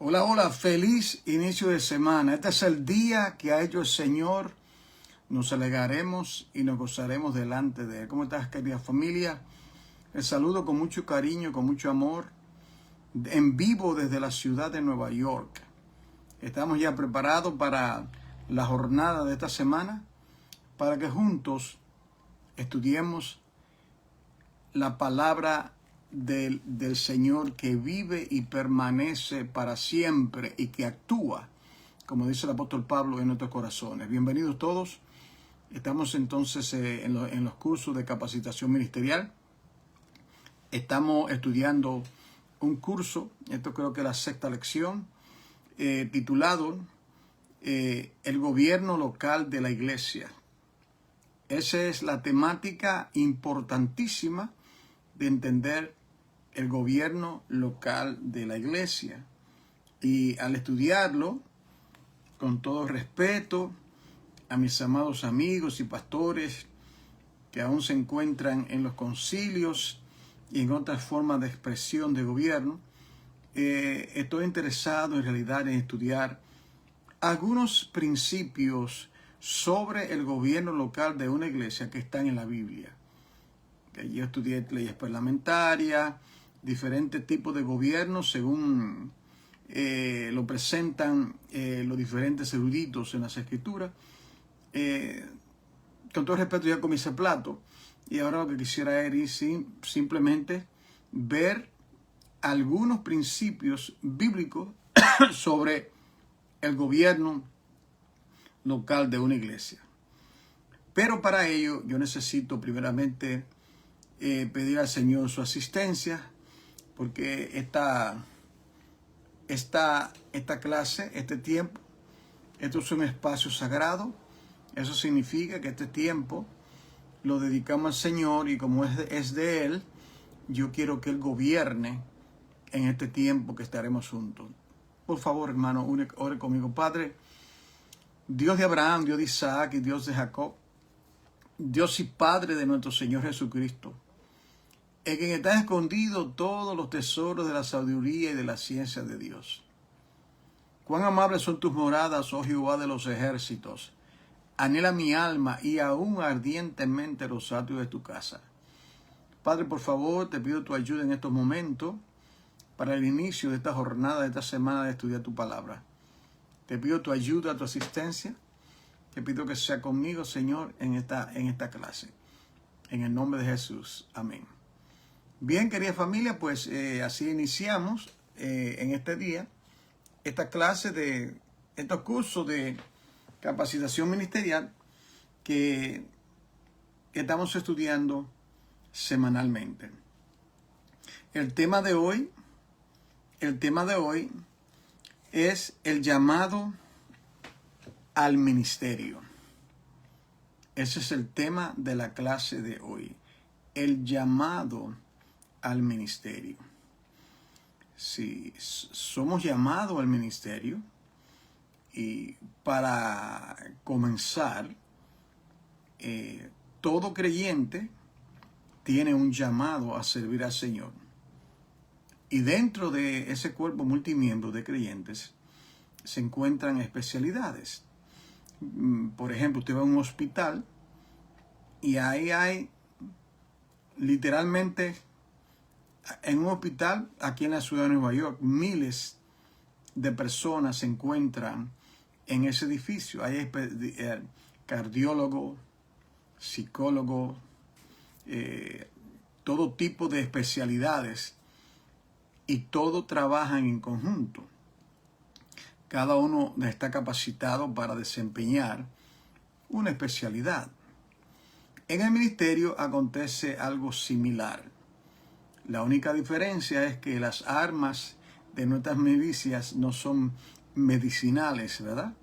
Hola, hola, feliz inicio de semana. Este es el día que ha hecho el Señor. Nos alegraremos y nos gozaremos delante de Él. ¿Cómo estás, querida familia? Les saludo con mucho cariño, con mucho amor, en vivo desde la ciudad de Nueva York. Estamos ya preparados para la jornada de esta semana, para que juntos estudiemos la palabra del Señor que vive y permanece para siempre y que actúa, como dice el apóstol Pablo, en nuestros corazones. Bienvenidos todos. Estamos entonces en los cursos de capacitación ministerial. Estamos estudiando un curso, esto creo que es la sexta lección, titulado El gobierno local de la iglesia. Esa es la temática importantísima de entender el gobierno local de la iglesia. Y al estudiarlo, con todo respeto a mis amados amigos y pastores que aún se encuentran en los concilios y en otras formas de expresión de gobierno, estoy interesado en realidad en estudiar algunos principios sobre el gobierno local de una iglesia que están en la Biblia. Yo estudié leyes parlamentarias, diferentes tipos de gobiernos según lo presentan los diferentes eruditos en las escrituras. Con todo respeto, ya comí ese plato y ahora lo que quisiera era simplemente ver algunos principios bíblicos sobre el gobierno local de una iglesia. Pero para ello yo necesito primeramente pedir al Señor su asistencia, porque esta clase, este tiempo, esto es un espacio sagrado. Eso significa que este tiempo lo dedicamos al Señor y como es de Él, yo quiero que Él gobierne en este tiempo que estaremos juntos. Por favor, hermano, ore conmigo. Padre, Dios de Abraham, Dios de Isaac y Dios de Jacob, Dios y Padre de nuestro Señor Jesucristo, en quien están escondidos todos los tesoros de la sabiduría y de la ciencia de Dios. Cuán amables son tus moradas, oh Jehová de los ejércitos. Anhela mi alma y aún ardientemente los atrios de tu casa. Padre, por favor, te pido tu ayuda en estos momentos para el inicio de esta jornada, de esta semana de estudiar tu palabra. Te pido tu ayuda, tu asistencia. Te pido que sea conmigo, Señor, en esta clase. En el nombre de Jesús. Amén. Bien, querida familia, pues así iniciamos en este día esta clase de estos cursos de capacitación ministerial que estamos estudiando semanalmente. El tema de hoy es el llamado al ministerio. Ese es el tema de la clase de hoy. El llamado al ministerio. Si somos llamados al ministerio, y para comenzar, todo creyente tiene un llamado a servir al Señor. Y dentro de ese cuerpo multimiembro de creyentes se encuentran especialidades. Por ejemplo, usted va a un hospital y ahí hay literalmente, en un hospital aquí en la ciudad de Nueva York, miles de personas se encuentran en ese edificio. Hay cardiólogos, psicólogos, todo tipo de especialidades y todos trabajan en conjunto. Cada uno está capacitado para desempeñar una especialidad. En el ministerio acontece algo similar. La única diferencia es que las armas de nuestras milicias no son medicinales, ¿verdad?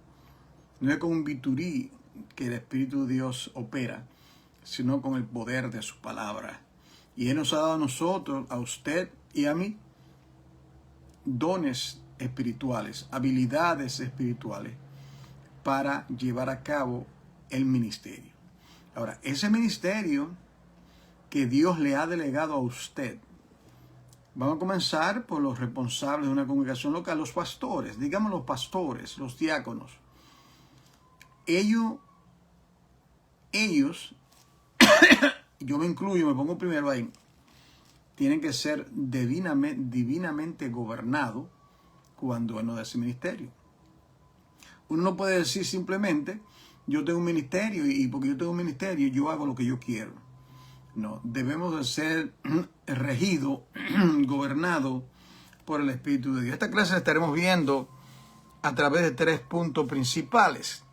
No es con un biturí que el Espíritu de Dios opera, sino con el poder de su palabra. Y Él nos ha dado a nosotros, a usted y a mí, dones espirituales, habilidades espirituales para llevar a cabo el ministerio. Ahora, ese ministerio que Dios le ha delegado a usted Vamos a comenzar por los responsables de una congregación local, los pastores, digamos los pastores, los diáconos. Ellos, yo me incluyo, me pongo primero ahí, tienen que ser divinamente gobernados cuando uno de ese ministerio. Uno no puede decir simplemente, yo tengo un ministerio y porque yo tengo un ministerio yo hago lo que yo quiero. No, debemos de ser regidos, gobernados por el Espíritu de Dios. Esta clase la estaremos viendo a través de 3 puntos principales.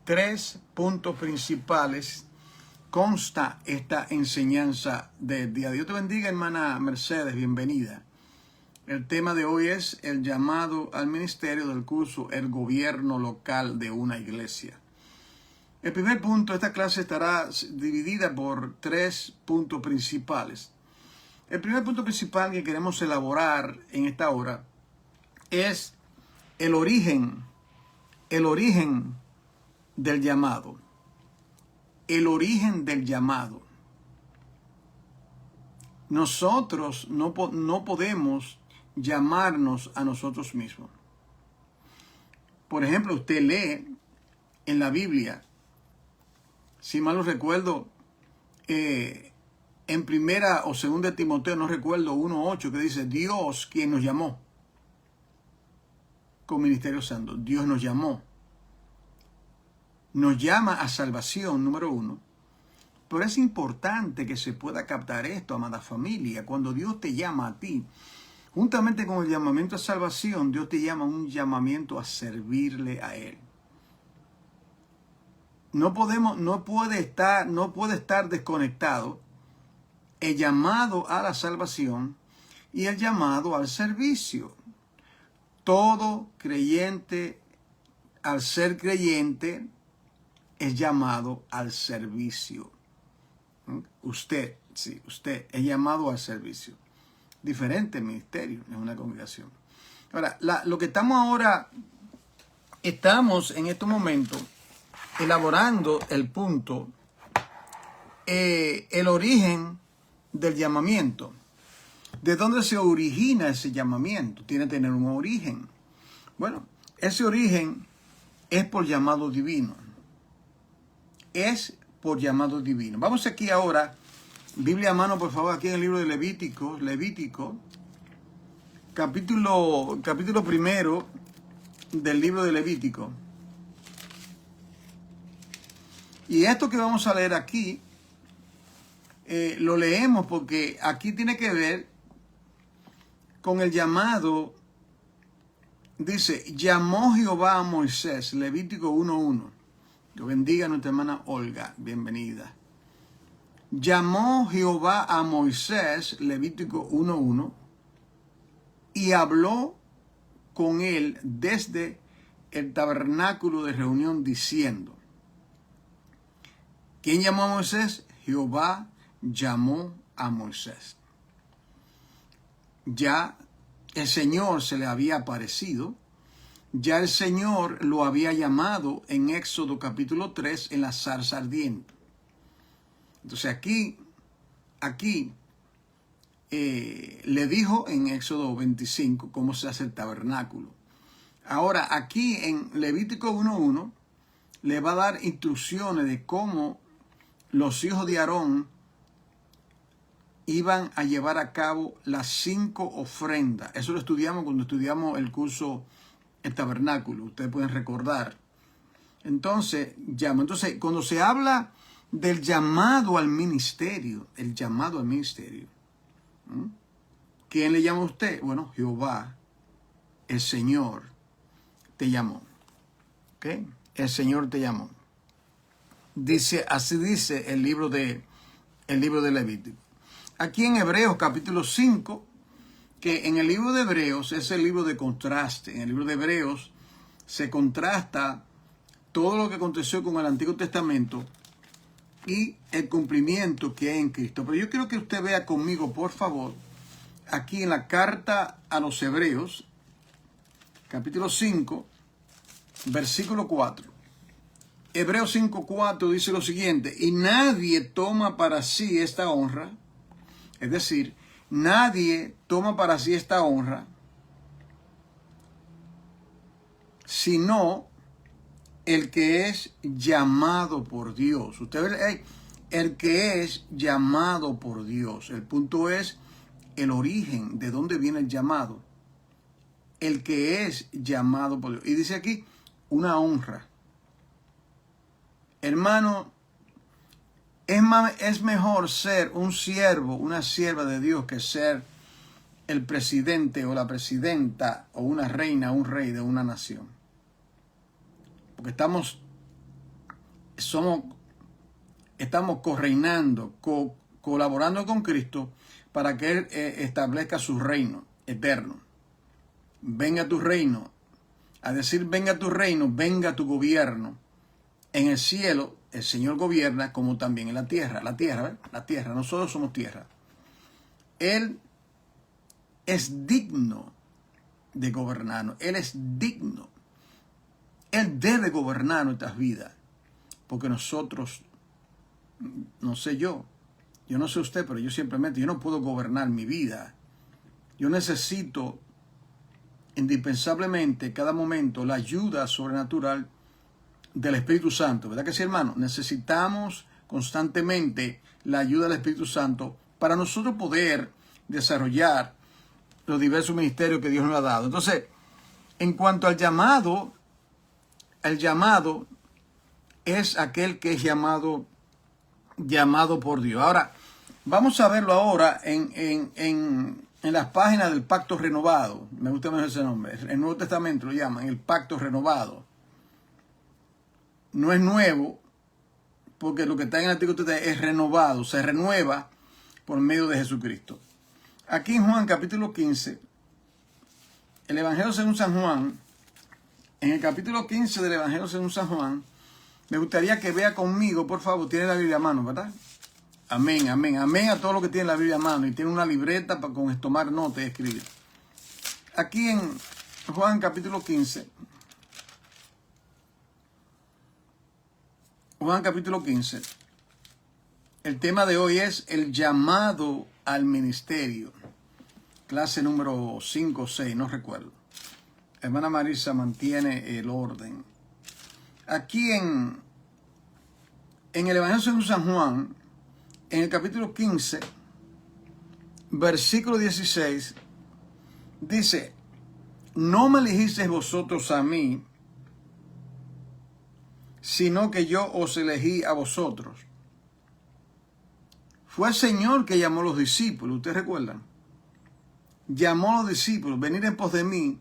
3 puntos principales consta esta enseñanza del día. Dios te bendiga, hermana Mercedes, bienvenida. El tema de hoy es el llamado al ministerio del curso El gobierno local de una iglesia. El primer punto, esta clase estará dividida por 3 puntos principales. El primer punto principal que queremos elaborar en esta hora es el origen del llamado. El origen del llamado. Nosotros no podemos llamarnos a nosotros mismos. Por ejemplo, usted lee en la Biblia, si mal no recuerdo, en primera o segunda de Timoteo, no recuerdo, 1:8, que dice, Dios quien nos llamó con ministerio santo. Dios nos llamó. Nos llama a salvación, número 1. Pero es importante que se pueda captar esto, amada familia. Cuando Dios te llama a ti, juntamente con el llamamiento a salvación, Dios te llama a un llamamiento a servirle a Él. No puede estar desconectado el llamado a la salvación y el llamado al servicio. Todo creyente, al ser creyente, es llamado al servicio. Usted es llamado al servicio. Diferente ministerio en una congregación. Ahora, lo que estamos en estos momentos elaborando el punto, el origen del llamamiento. ¿De dónde se origina ese llamamiento? Tiene que tener un origen. Bueno, ese origen es por llamado divino. Es por llamado divino. Vamos aquí ahora, Biblia a mano, por favor, aquí en el libro de Levítico, capítulo 1 del libro de Levítico. Y esto que vamos a leer aquí, lo leemos porque aquí tiene que ver con el llamado. Dice, llamó Jehová a Moisés, Levítico 1:1. Dios bendiga a nuestra hermana Olga, bienvenida. Llamó Jehová a Moisés, Levítico 1:1, y habló con él desde el tabernáculo de reunión diciendo. ¿Quién llamó a Moisés? Jehová llamó a Moisés. Ya el Señor se le había aparecido. Ya el Señor lo había llamado en Éxodo capítulo 3 en la zarza ardiente. Entonces aquí le dijo en Éxodo 25 cómo se hace el tabernáculo. Ahora aquí en Levítico 1:1 le va a dar instrucciones de cómo los hijos de Aarón iban a llevar a cabo las 5 ofrendas. Eso lo estudiamos cuando estudiamos el curso El Tabernáculo. Ustedes pueden recordar. Entonces, cuando se habla del llamado al ministerio, ¿quién le llama a usted? Bueno, Jehová, el Señor, te llamó. ¿Ok? El Señor te llamó. Así dice el libro de Levítico. Aquí en Hebreos capítulo 5, que en el libro de Hebreos es el libro de contraste. En el libro de Hebreos se contrasta todo lo que aconteció con el Antiguo Testamento y el cumplimiento que hay en Cristo. Pero yo quiero que usted vea conmigo, por favor, aquí en la carta a los Hebreos, capítulo 5, versículo 4. Hebreos 5:4 dice lo siguiente, y nadie toma para sí esta honra, es decir, nadie toma para sí esta honra, sino el que es llamado por Dios. Usted ve, el que es llamado por Dios. El punto es el origen, de dónde viene el llamado. El que es llamado por Dios. Y dice aquí, una honra. Hermano, es mejor ser un siervo, una sierva de Dios, que ser el presidente o la presidenta o una reina o un rey de una nación. Porque estamos correinando, colaborando con Cristo para que Él establezca su reino eterno. Venga tu reino. A decir venga tu reino, venga tu gobierno. En el cielo el Señor gobierna, como también en la tierra. La tierra, nosotros somos tierra. Él es digno de gobernarnos. Él es digno. Él debe gobernar nuestras vidas. Porque nosotros, no sé yo no sé usted, pero yo simplemente, yo no puedo gobernar mi vida. Yo necesito indispensablemente cada momento la ayuda sobrenatural del Espíritu Santo. ¿Verdad que sí, hermano? Necesitamos constantemente la ayuda del Espíritu Santo para nosotros poder desarrollar los diversos ministerios que Dios nos ha dado. Entonces, en cuanto al llamado, el llamado es aquel que es llamado por Dios. Ahora, vamos a verlo ahora en las páginas del Pacto Renovado. Me gusta más ese nombre. El Nuevo Testamento lo llaman el Pacto Renovado. No es nuevo, porque lo que está en el Antiguo Testamento es renovado, se renueva por medio de Jesucristo. Aquí en Juan capítulo 15, el Evangelio según San Juan, en el capítulo 15 del Evangelio según San Juan, me gustaría que vea conmigo, por favor, tiene la Biblia a mano, ¿verdad? Amén, amén, amén a todo lo que tiene la Biblia a mano y tiene una libreta para con tomar nota y escribir. Aquí en Juan capítulo 15, Juan capítulo 15, el tema de hoy es el llamado al ministerio. Clase número 5 o 6, no recuerdo. Hermana Marisa mantiene el orden. Aquí en el Evangelio según San Juan, en el capítulo 15, versículo 16, dice, no me elegisteis vosotros a mí, sino que yo os elegí a vosotros. Fue el Señor que llamó a los discípulos, ¿ustedes recuerdan? Llamó a los discípulos, venid en pos de mí,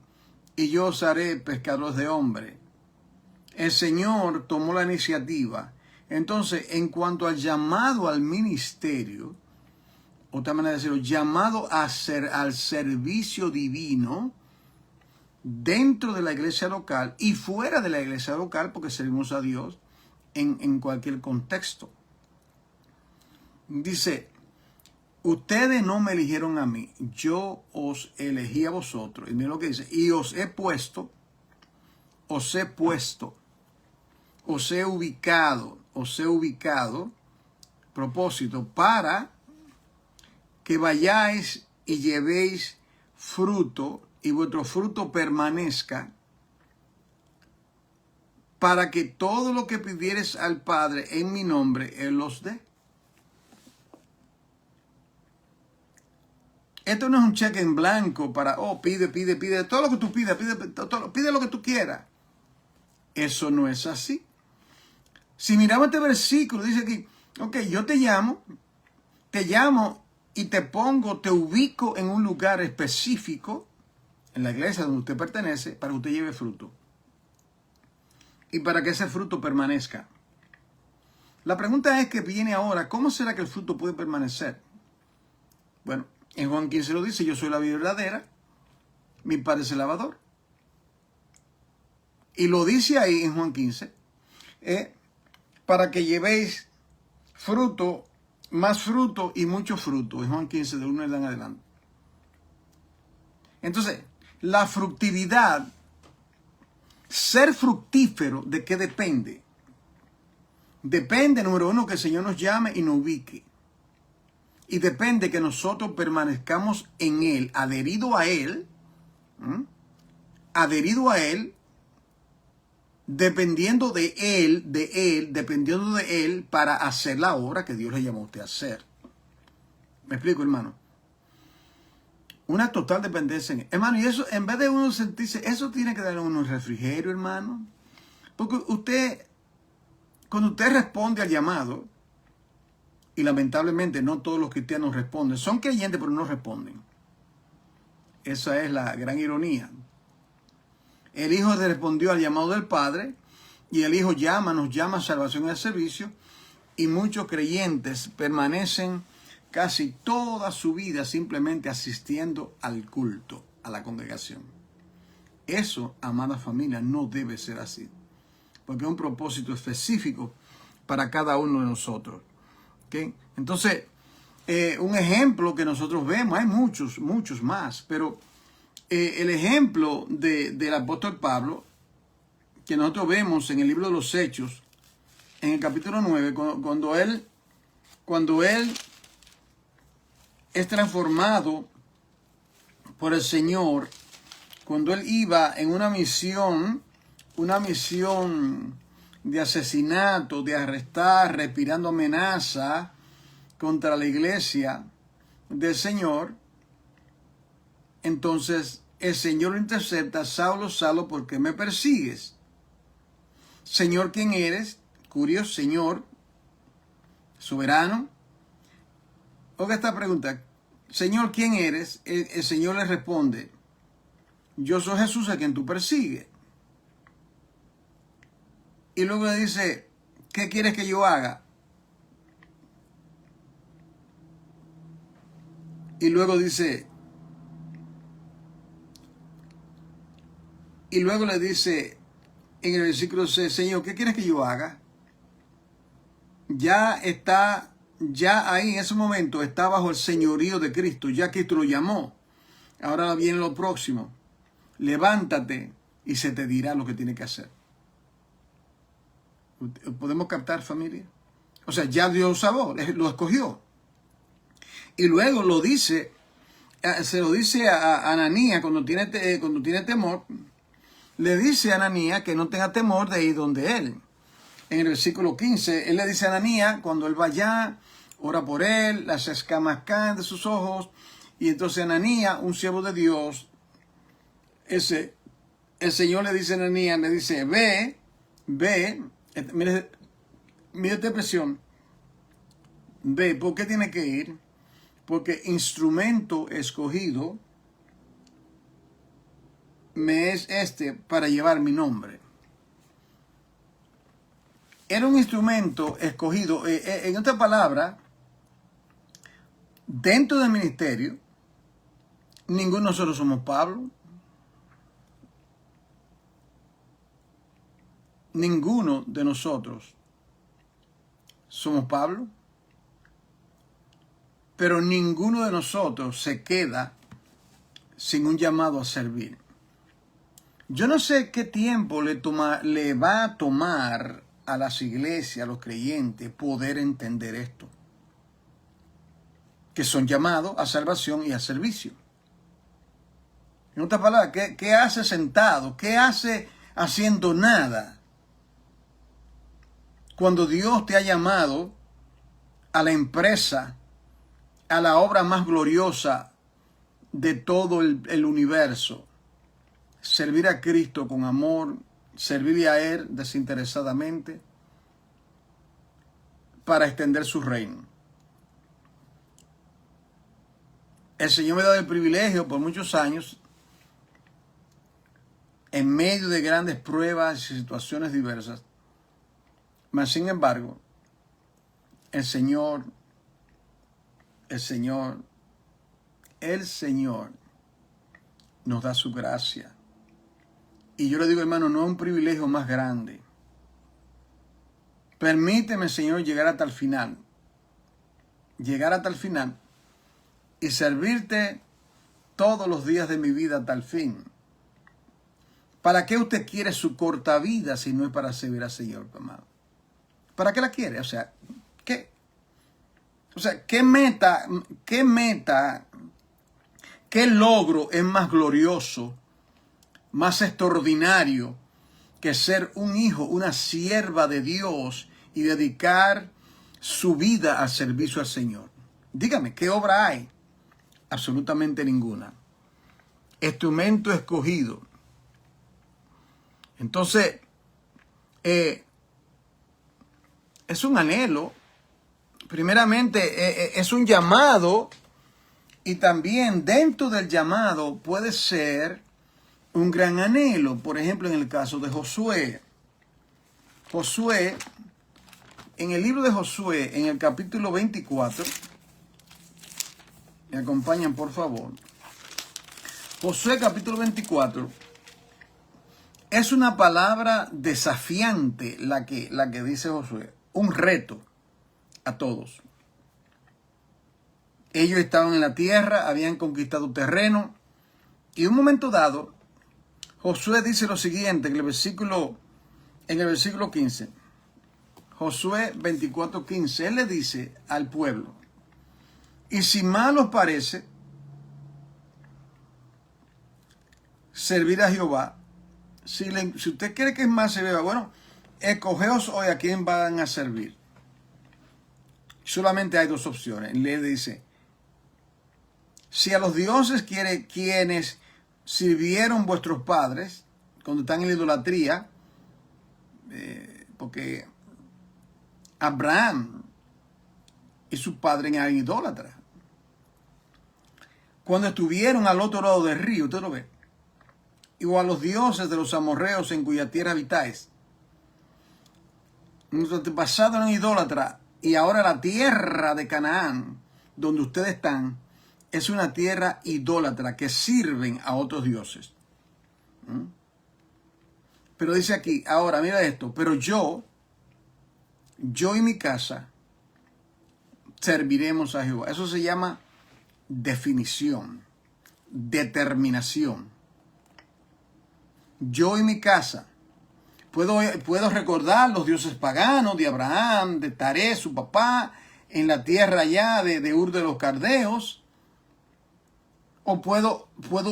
y yo os haré pescadores de hombres. El Señor tomó la iniciativa. Entonces, en cuanto al llamado al ministerio, otra manera de decirlo, llamado al servicio divino, dentro de la iglesia local y fuera de la iglesia local, porque servimos a Dios en cualquier contexto. Dice, ustedes no me eligieron a mí, yo os elegí a vosotros. Y miren lo que dice, y os he ubicado, propósito, para que vayáis y llevéis fruto, y vuestro fruto permanezca, para que todo lo que pidieres al Padre en mi nombre, Él los dé. Esto no es un cheque en blanco para, pide, todo lo que tú pidas, pide lo que tú quieras. Eso no es así. Si miramos este versículo, dice aquí, ok, yo te llamo y te ubico en un lugar específico, en la iglesia donde usted pertenece, para que usted lleve fruto. Y para que ese fruto permanezca. La pregunta es que viene ahora, ¿cómo será que el fruto puede permanecer? Bueno, en Juan 15 lo dice, yo soy la vid verdadera, mi Padre es el lavador. Y lo dice ahí en Juan 15, para que llevéis fruto, más fruto y mucho fruto, en Juan 15 de 1 en adelante. Entonces, la fructividad, ser fructífero, ¿de qué depende? Depende, número uno, que el Señor nos llame y nos ubique. y depende que nosotros permanezcamos en Él, adherido a Él, dependiendo dependiendo de Él para hacer la obra que Dios le llamó a usted a hacer. ¿Me explico, hermano? Una total dependencia en Él. Hermano, y eso, en vez de uno sentirse, eso tiene que darle a uno un refrigerio, hermano. Porque cuando usted responde al llamado, y lamentablemente no todos los cristianos responden, son creyentes pero no responden. Esa es la gran ironía. El Hijo respondió al llamado del Padre y el Hijo nos llama a salvación y al servicio, y muchos creyentes permanecen casi toda su vida simplemente asistiendo al culto, a la congregación. Eso, amada familia, no debe ser así, porque es un propósito específico para cada uno de nosotros. ¿Okay? Entonces, un ejemplo que nosotros vemos, hay muchos más, pero el ejemplo del apóstol Pablo, que nosotros vemos en el libro de los Hechos, en el capítulo 9, cuando él es transformado por el Señor, cuando él iba en una misión de asesinato, de arrestar, respirando amenaza contra la iglesia del Señor. Entonces el Señor lo intercepta: Saulo, Saulo, ¿por qué me persigues? Señor, ¿quién eres? Curioso, Señor, soberano. Oiga esta pregunta: Señor, ¿quién eres? El Señor le responde: yo soy Jesús a quien tú persigues. Y luego le dice: ¿qué quieres que yo haga? Y luego le dice en el versículo 6: Señor, ¿qué quieres que yo haga? Ya ahí en ese momento está bajo el señorío de Cristo. Ya Cristo lo llamó. Ahora viene lo próximo: levántate y se te dirá lo que tiene que hacer. ¿Podemos captar, familia? O sea, ya Dios lo escogió. Y luego se lo dice a Ananías cuando tiene temor. Le dice a Ananías que no tenga temor de ir donde él. En el versículo 15, él le dice a Ananías, cuando él va allá, ora por él, las escamas caen de sus ojos. Y entonces Ananías, un siervo de Dios, el Señor le dice a Ananías, le dice: ve, mire esta expresión, ve. ¿Por qué tiene que ir? Porque instrumento escogido me es para llevar mi nombre. Era un instrumento escogido. En otra palabra, dentro del ministerio, ninguno de nosotros somos Pablo. Ninguno de nosotros somos Pablo. Pero ninguno de nosotros se queda sin un llamado a servir. Yo no sé qué tiempo le va a tomar a las iglesias, a los creyentes, poder entender esto. Que son llamados a salvación y a servicio. En otras palabras, ¿qué hace sentado? ¿Qué hace haciendo nada? Cuando Dios te ha llamado a la empresa, a la obra más gloriosa de todo el universo: servir a Cristo con amor, servirle a Él desinteresadamente para extender su reino. El Señor me ha dado el privilegio por muchos años, en medio de grandes pruebas y situaciones diversas, mas sin embargo, el Señor nos da su gracia. Y yo le digo, hermano, no es un privilegio más grande. Permíteme, Señor, llegar hasta el final. Llegar hasta el final y servirte todos los días de mi vida hasta el fin. ¿Para qué usted quiere su corta vida si no es para servir al Señor, amado? ¿Para qué la quiere? O sea, ¿qué? O sea, ¿qué meta, qué logro es más glorioso, más extraordinario que ser un hijo, una sierva de Dios y dedicar su vida al servicio al Señor? Dígame, ¿qué obra hay? Absolutamente ninguna. Instrumento escogido. Entonces, es un anhelo. Primeramente, es un llamado, y también dentro del llamado puede ser un gran anhelo. Por ejemplo, en el caso de Josué. Josué, en el libro de Josué, en el capítulo 24, me acompañan por favor. Josué capítulo 24, es una palabra desafiante la que dice Josué, un reto a todos. Ellos estaban en la tierra, habían conquistado terreno, y en un momento dado, Josué dice lo siguiente en el versículo 15. Josué 24:15, él le dice al pueblo: y si mal os parece servir a Jehová, si usted quiere que es más servir, bueno, escogeos hoy a quién van a servir. Solamente hay dos opciones. Le dice: si a los dioses quienes sirvieron vuestros padres cuando están en la idolatría, porque Abraham y su padre eran idólatras. Cuando estuvieron al otro lado del río, usted lo ve, o a los dioses de los amorreos en cuya tierra habitáis. Nuestros antepasados eran idólatras, y ahora la tierra de Canaán, donde ustedes están, es una tierra idólatra que sirven a otros dioses. Pero dice aquí, ahora mira esto, pero yo y mi casa serviremos a Jehová. Eso se llama definición, determinación. Yo y mi casa. Puedo recordar los dioses paganos de Abraham, de Taré, su papá, en la tierra allá de Ur de los Caldeos. O puedo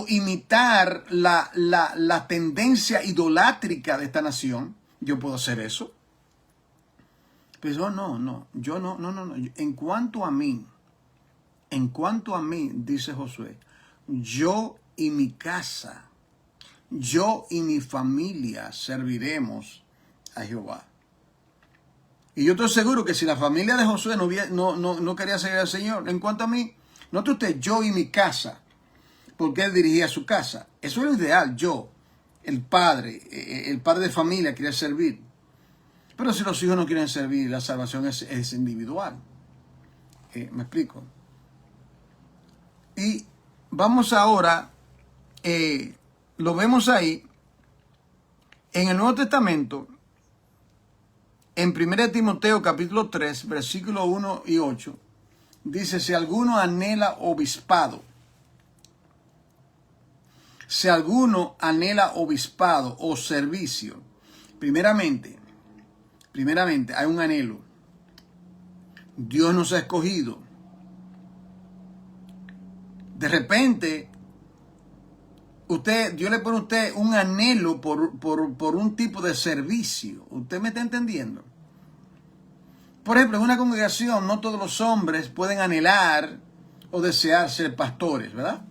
imitar la tendencia idolátrica de esta nación. Yo puedo hacer eso. Pero no. En cuanto a mí, dice Josué, yo y mi casa, yo y mi familia serviremos a Jehová. Y yo estoy seguro que si la familia de Josué no quería servir al Señor, en cuanto a mí, note usted, yo y mi casa, porque él dirigía su casa. Eso es lo ideal, yo, el padre de familia quería servir. Pero si los hijos no quieren servir, la salvación es individual. ¿Me explico? Y vamos ahora, lo vemos ahí, en el Nuevo Testamento, en 1 Timoteo capítulo 3, versículos 1 y 8, dice: si alguno anhela obispado, o servicio, primeramente hay un anhelo. Dios nos ha escogido. De repente, Dios le pone a usted un anhelo por un tipo de servicio. ¿Usted me está entendiendo? Por ejemplo, en una congregación no todos los hombres pueden anhelar o desear ser pastores, ¿verdad?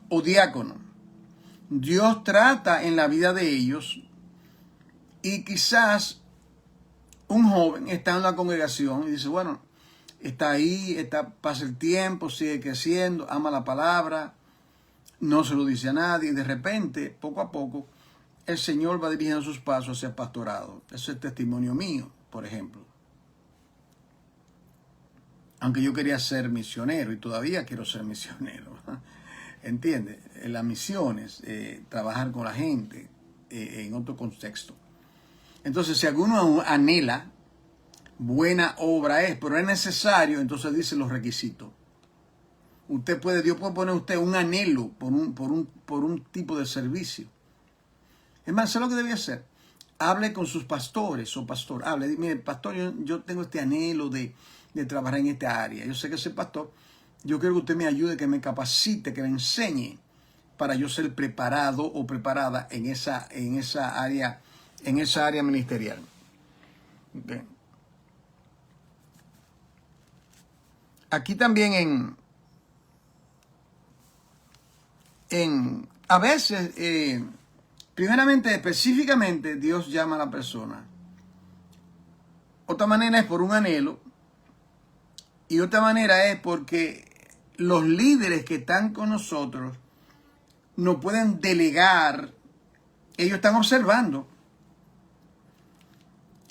O diáconos. Dios trata en la vida de ellos, y quizás un joven está en la congregación y dice, bueno, está ahí, pasa el tiempo, sigue creciendo, ama la palabra, no se lo dice a nadie, y de repente, poco a poco, el Señor va dirigiendo sus pasos hacia el pastorado. Ese es el testimonio mío, por ejemplo. Aunque yo quería ser misionero y todavía quiero ser misionero. ¿Entiende? En las misiones, trabajar con la gente en otro contexto. Entonces, si alguno anhela, buena obra es, pero es necesario, entonces dice los requisitos. Dios puede poner a usted un anhelo por un tipo de servicio. Es más, ¿sabe lo que debía hacer? Hable con sus pastores o pastor. Hable, mire, pastor, yo tengo este anhelo de de trabajar en esta área. Yo sé que soy pastor. Yo quiero que usted me ayude, que me capacite, que me enseñe para yo ser preparado o preparada en esa área ministerial. Okay. Aquí también a veces, primeramente, específicamente, Dios llama a la persona. Otra manera es por un anhelo y otra manera es porque los líderes que están con nosotros no pueden delegar. Ellos están observando.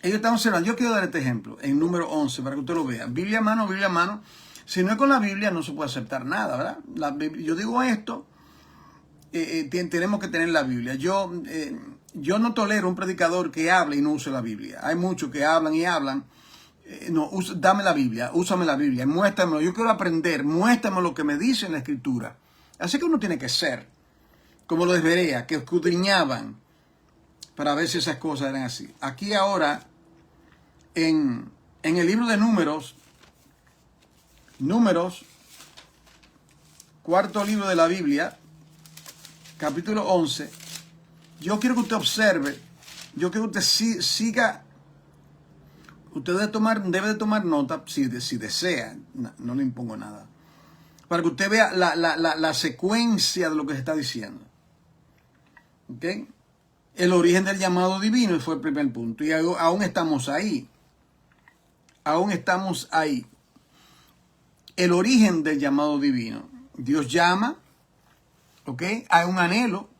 Yo quiero dar este ejemplo en número 11 para que usted lo vea. Biblia a mano, Biblia a mano. Si no es con la Biblia no se puede aceptar nada, ¿verdad? Yo digo esto, tenemos que tener la Biblia. Yo no tolero un predicador que hable y no use la Biblia. Hay muchos que hablan y hablan. Dame la Biblia, úsame la Biblia, muéstramelo. Yo quiero aprender, muéstrame lo que me dice en la Escritura. Así que uno tiene que ser como los de Berea, que escudriñaban para ver si esas cosas eran así. Aquí ahora, en el libro de Números, cuarto libro de la Biblia, capítulo 11, yo quiero que usted observe, yo quiero que usted siga, usted debe de tomar nota si desea, no le impongo nada, para que usted vea la secuencia de lo que se está diciendo. ¿Ok? El origen del llamado divino fue el primer punto. Y aún estamos ahí. El origen del llamado divino. Dios llama. ¿Ok? Hay un anhelo.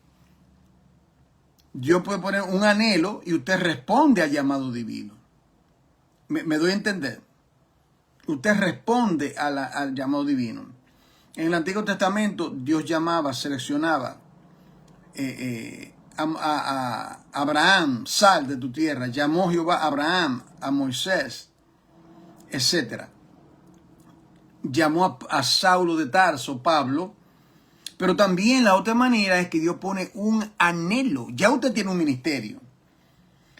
Dios puede poner un anhelo y usted responde al llamado divino. ¿Me doy a entender? Usted responde al llamado divino. En el Antiguo Testamento, Dios llamaba, seleccionaba a Abraham, sal de tu tierra. Llamó Jehová a Abraham, a Moisés, etc. Llamó a Saulo de Tarso, Pablo. Pero también la otra manera es que Dios pone un anhelo. Ya usted tiene un ministerio.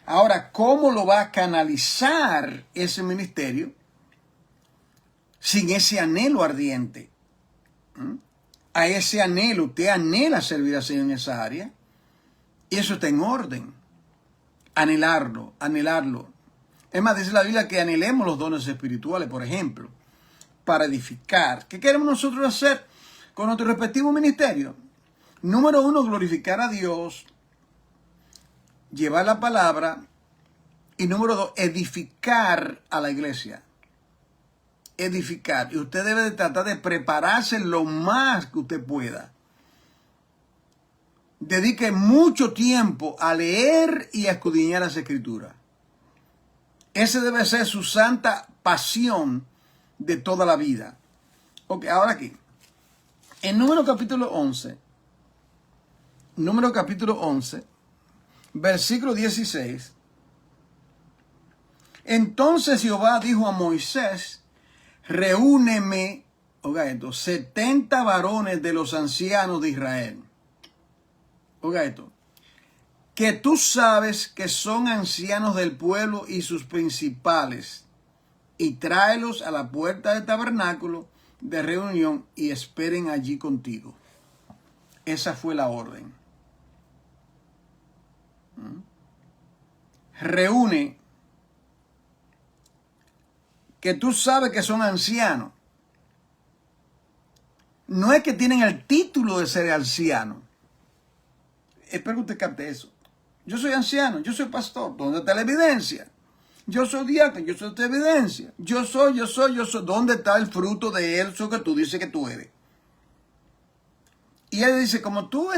Ahora, ¿cómo lo va a canalizar ese ministerio sin ese anhelo ardiente? A ese anhelo, usted anhela servir al Señor en esa área. Y eso está en orden. Anhelarlo. Es más, dice la Biblia que anhelemos los dones espirituales, por ejemplo, para edificar. ¿Qué queremos nosotros hacer con nuestro respectivo ministerio? Número 1, glorificar a Dios, llevar la palabra. Y número 2, edificar a la iglesia. Edificar. Y usted debe de tratar de prepararse lo más que usted pueda. Dedique mucho tiempo a leer y a escudriñar las Escrituras. Ese debe ser su santa pasión de toda la vida. Ok, ahora aquí. En Número capítulo 11, versículo 16. Entonces Jehová dijo a Moisés, reúneme, oiga esto, 70 varones de los ancianos de Israel. Oiga esto, que tú sabes que son ancianos del pueblo y sus principales, y tráelos a la puerta del tabernáculo de reunión y esperen allí contigo. Esa fue la orden. Reúne, que tú sabes que son ancianos. No es que tienen el título de ser anciano. Espero que usted capte eso. Yo soy anciano, yo soy pastor. ¿Dónde está la evidencia? Yo soy diácono, yo soy esta evidencia. Yo soy. ¿Dónde está el fruto de eso que tú dices que tú eres? Y él dice, como tú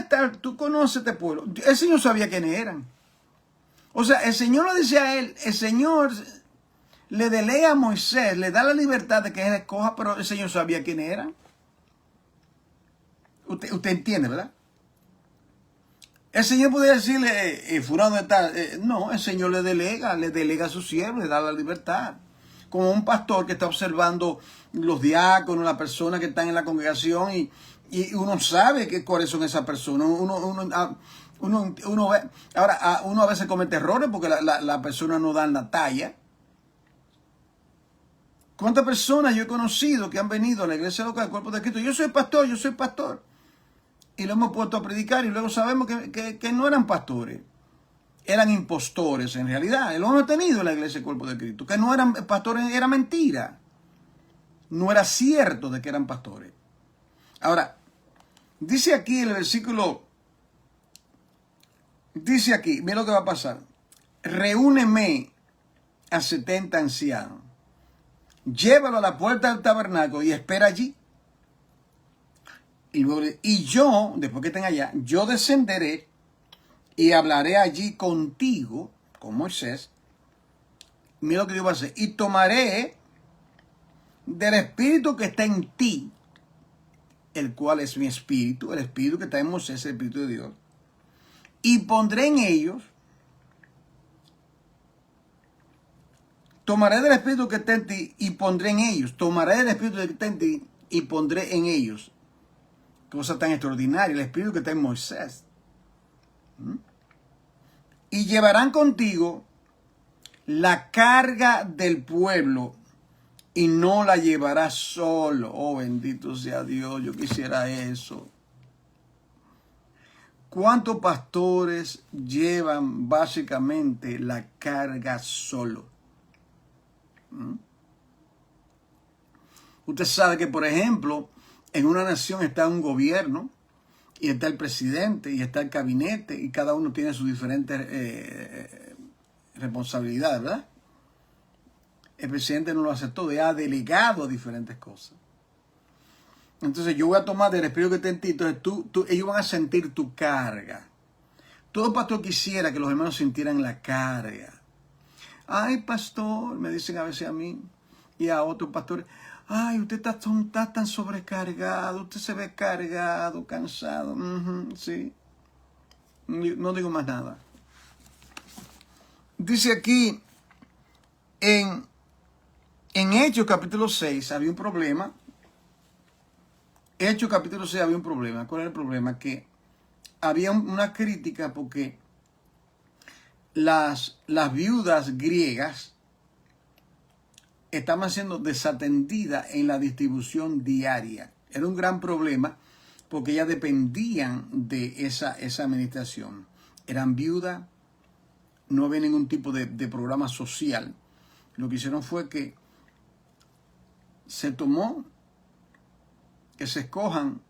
conoces este pueblo. El Señor sabía quiénes eran. O sea, el Señor le dice a él, el Señor le delega a Moisés, le da la libertad de que él escoja, pero el Señor sabía quiénes eran. Usted entiende, ¿verdad? El Señor podría decirle, fulano de tal. No, el Señor le delega a su siervo, le da la libertad. Como un pastor que está observando los diáconos, las personas que están en la congregación y uno sabe cuáles son esas personas. Uno ve, ahora, uno a veces comete errores porque la persona no da la talla. ¿Cuántas personas yo he conocido que han venido a la iglesia local, al cuerpo de Cristo? Yo soy pastor, yo soy pastor. Y lo hemos puesto a predicar y luego sabemos que no eran pastores. Eran impostores en realidad. Lo hemos tenido en la iglesia del cuerpo de Cristo. Que no eran pastores, era mentira. No era cierto de que eran pastores. Ahora, dice aquí el versículo, dice aquí, mira lo que va a pasar. Reúneme a 70 ancianos. Llévalo a la puerta del tabernáculo y espera allí. Y yo, después que estén allá, yo descenderé y hablaré allí contigo, con Moisés. Mira lo que yo voy a hacer. Y tomaré del espíritu que está en ti, el cual es mi espíritu, el espíritu que está en Moisés, el espíritu de Dios. Y pondré en ellos, tomaré del espíritu que está en ti y pondré en ellos. Tomaré del espíritu que está en ti y pondré en ellos. Cosa tan extraordinaria, el espíritu que está en Moisés. Y llevarán contigo la carga del pueblo y no la llevarás solo. Oh, bendito sea Dios, yo quisiera eso. ¿Cuántos pastores llevan básicamente la carga solo? Usted sabe que, por ejemplo, en una nación está un gobierno y está el presidente y está el gabinete y cada uno tiene sus diferentes responsabilidades, ¿verdad? El presidente no lo hace todo, ha delegado diferentes cosas. Entonces yo voy a tomar del espíritu que está en ti, entonces ellos van a sentir tu carga. Todo pastor quisiera que los hermanos sintieran la carga. Ay, pastor, me dicen a veces a mí y a otros pastores, ay, usted está tan sobrecargado, usted se ve cargado, cansado. Sí, no digo más nada. Dice aquí, en Hechos capítulo 6 había un problema. Hechos capítulo 6 había un problema. ¿Cuál era el problema? Que había una crítica porque las viudas griegas estaban siendo desatendidas en la distribución diaria. Era un gran problema porque ellas dependían de esa administración. Eran viudas, no había ningún tipo de programa social. Lo que hicieron fue que se tomó que se escojan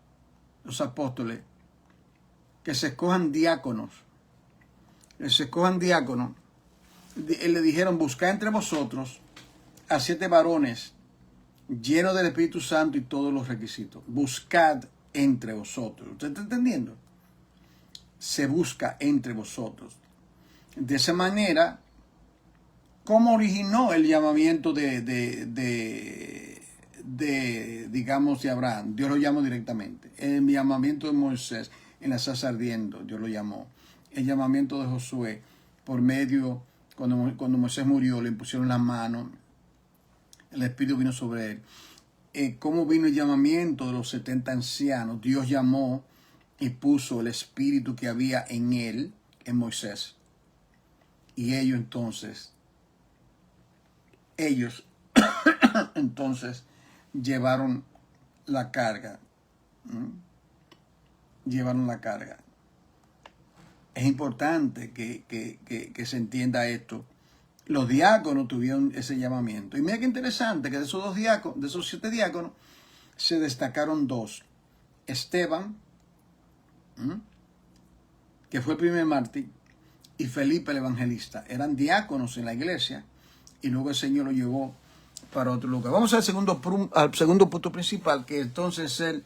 los apóstoles, que se escojan diáconos, Le dijeron, buscad entre vosotros a 7 varones llenos del Espíritu Santo y todos los requisitos. Buscad entre vosotros. ¿Usted está entendiendo? Se busca entre vosotros. De esa manera, ¿cómo originó el llamamiento digamos, de Abraham? Dios lo llamó directamente. El llamamiento de Moisés en la zarza ardiendo, Dios lo llamó. El llamamiento de Josué, por medio, cuando Moisés murió, le impusieron las manos, el Espíritu vino sobre él. ¿Cómo vino el llamamiento de los 70 ancianos? Dios llamó y puso el Espíritu que había en él, en Moisés. Y ellos entonces llevaron la carga. Llevaron la carga. Es importante que se entienda esto. Los diáconos tuvieron ese llamamiento. Y mira qué interesante que de esos 2 diáconos, de esos 7 diáconos, se destacaron 2. Esteban, que fue el primer mártir, y Felipe el evangelista. Eran diáconos en la iglesia y luego el Señor lo llevó para otro lugar. Vamos al segundo punto principal, que entonces es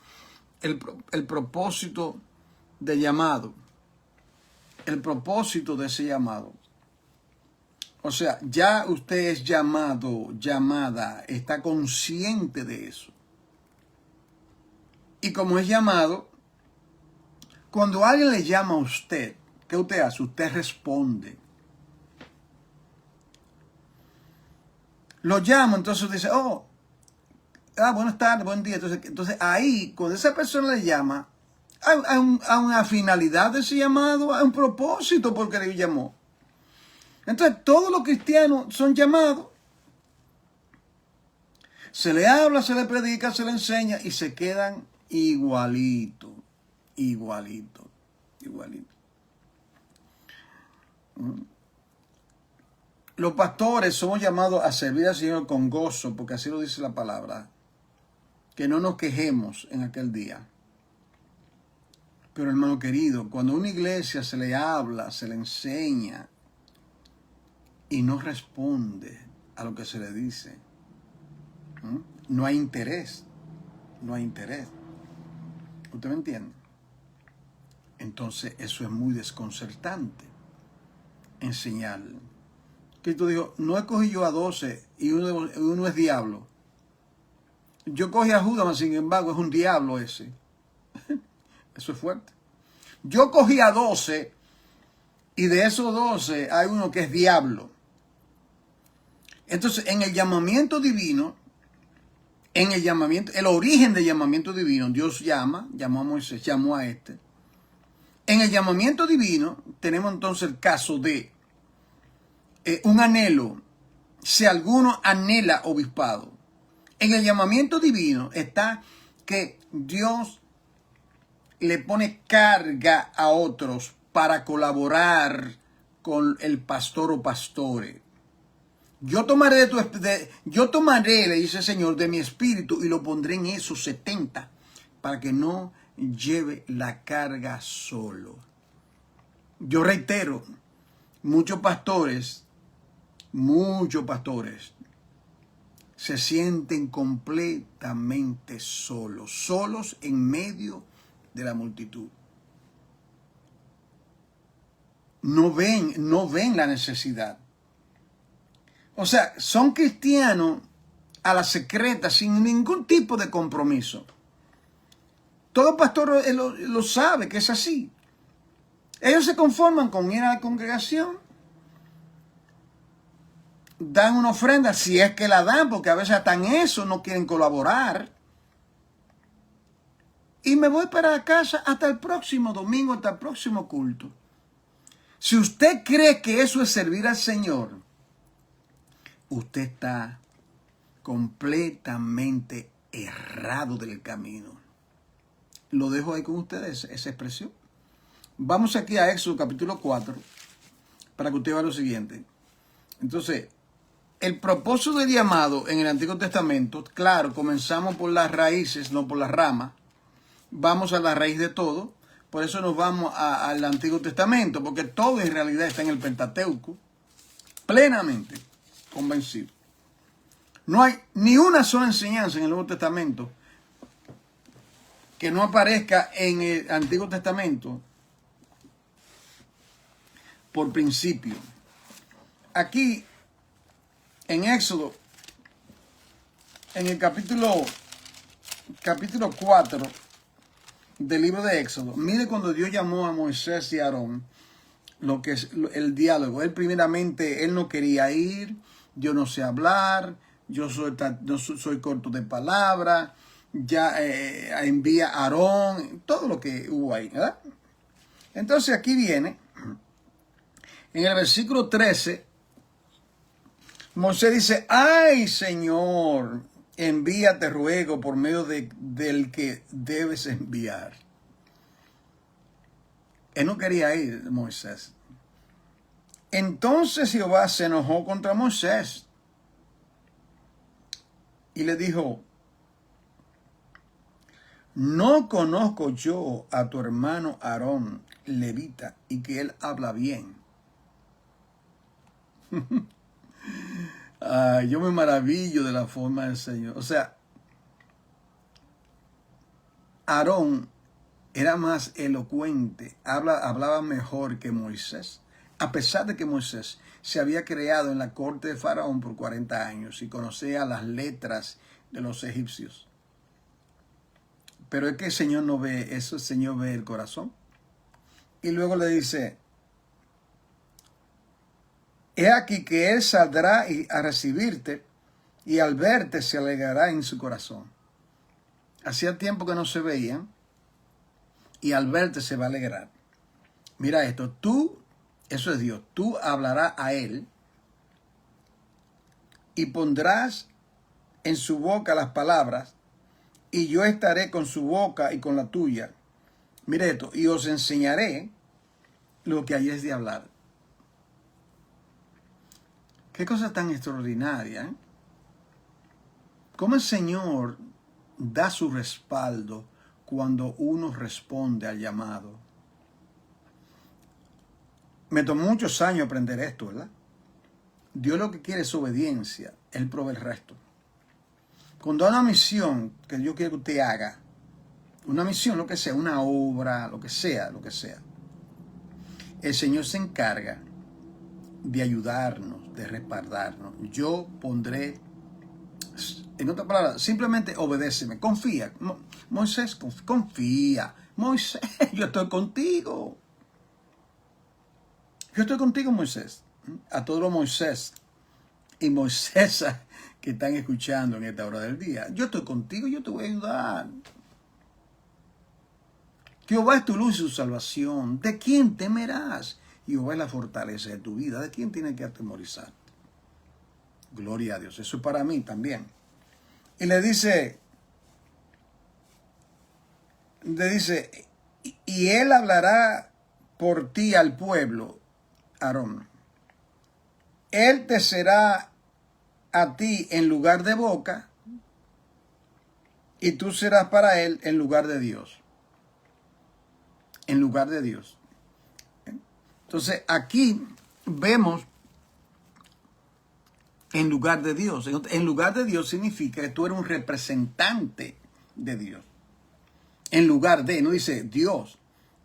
el propósito del llamado. El propósito de ese llamado. O sea, ya usted es llamado, llamada, está consciente de eso. Y como es llamado, cuando alguien le llama a usted, ¿qué usted hace? Usted responde. Lo llama, entonces dice, buenas tardes, buen día. Entonces ahí, cuando esa persona le llama, hay una finalidad de ese llamado, hay un propósito por que le llamó. Entonces todos los cristianos son llamados. Se le habla, se le predica, se le enseña y se quedan igualito. Los pastores somos llamados a servir al Señor con gozo, porque así lo dice la palabra. Que no nos quejemos en aquel día. Pero hermano querido, cuando a una iglesia se le habla, se le enseña y no responde a lo que se le dice, no hay interés. ¿Usted me entiende? Entonces eso es muy desconcertante. Enseñar. Cristo dijo, no escogí yo a 12 y uno es diablo. Yo cogí a Judas, sin embargo, es un diablo ese. Eso es fuerte. Yo cogí a 12 y de esos 12 hay uno que es diablo. Entonces, en el llamamiento divino, el origen del llamamiento divino, Dios llamó a Moisés, llamó a este. En el llamamiento divino tenemos entonces el caso de un anhelo, si alguno anhela obispado. En el llamamiento divino está que Dios le pone carga a otros para colaborar con el pastor o pastore. Yo tomaré, le dice el Señor, de mi espíritu y lo pondré en esos 70 para que no lleve la carga solo. Yo reitero, muchos pastores se sienten completamente solos en medio de la multitud. No ven la necesidad. O sea, son cristianos a la secreta, sin ningún tipo de compromiso. Todo pastor lo sabe que es así. Ellos se conforman con ir a la congregación, dan una ofrenda, si es que la dan, porque a veces hasta en eso no quieren colaborar. Y me voy para casa hasta el próximo domingo, hasta el próximo culto. Si usted cree que eso es servir al Señor, usted está completamente errado del camino. Lo dejo ahí con ustedes, esa expresión. Vamos aquí a Éxodo capítulo 4 para que usted vea lo siguiente. Entonces, el propósito del llamado en el Antiguo Testamento, claro, comenzamos por las raíces, no por las ramas. Vamos a la raíz de todo. Por eso nos vamos al Antiguo Testamento, porque todo en realidad está en el Pentateuco, plenamente convencido. No hay ni una sola enseñanza en el Nuevo Testamento que no aparezca en el Antiguo Testamento por principio. Aquí, en Éxodo, en el capítulo 4 del libro de Éxodo, mire cuando Dios llamó a Moisés y a Aarón, lo que es el diálogo. Él primeramente, él no quería ir, yo no sé hablar, yo soy corto de palabra, ya envía a Aarón, todo lo que hubo ahí, ¿verdad? Entonces aquí viene, en el versículo 13, Moisés dice, ay Señor, envíate ruego por medio del que debes enviar. Él no quería ir, Moisés. Entonces Jehová se enojó contra Moisés y le dijo, ¿no conozco yo a tu hermano Aarón, levita, y que él habla bien? Yo me maravillo de la forma del Señor. O sea, Aarón era más elocuente, hablaba mejor que Moisés, a pesar de que Moisés se había creado en la corte de Faraón por 40 años y conocía las letras de los egipcios. Pero es que el Señor no ve eso, el Señor ve el corazón. Y luego le dice, he aquí que él saldrá a recibirte y al verte se alegrará en su corazón. Hacía tiempo que no se veían y al verte se va a alegrar. Mira esto, eso es Dios, tú hablarás a él y pondrás en su boca las palabras, y yo estaré con su boca y con la tuya. Mire esto, y os enseñaré lo que hayáis de hablar. Qué cosa tan extraordinaria, ¿eh? Cómo el Señor da su respaldo cuando uno responde al llamado. Me tomó muchos años aprender esto, ¿verdad? Dios lo que quiere es obediencia. Él provee el resto. Cuando hay una misión que Dios quiere que usted haga, una misión, lo que sea, una obra, lo que sea, el Señor se encarga de ayudarnos, de respaldarnos. Yo pondré, en otras palabras, simplemente obedéceme, confía. Moisés, confía. Moisés, yo estoy contigo. Yo estoy contigo, Moisés. A todos los Moisés y Moisés que están escuchando en esta hora del día. Yo estoy contigo, yo te voy a ayudar. Jehová es tu luz y tu salvación. ¿De quién temerás? Jehová es la fortaleza de tu vida. ¿De quién tienes que atemorizarte? Gloria a Dios. Eso es para mí también. Y le dice, y él hablará por ti al pueblo, Aarón. Él te será a ti en lugar de boca, y tú serás para él en lugar de Dios. En lugar de Dios. Entonces aquí vemos en lugar de Dios. En lugar de Dios significa que tú eres un representante de Dios. En lugar de, no dice Dios,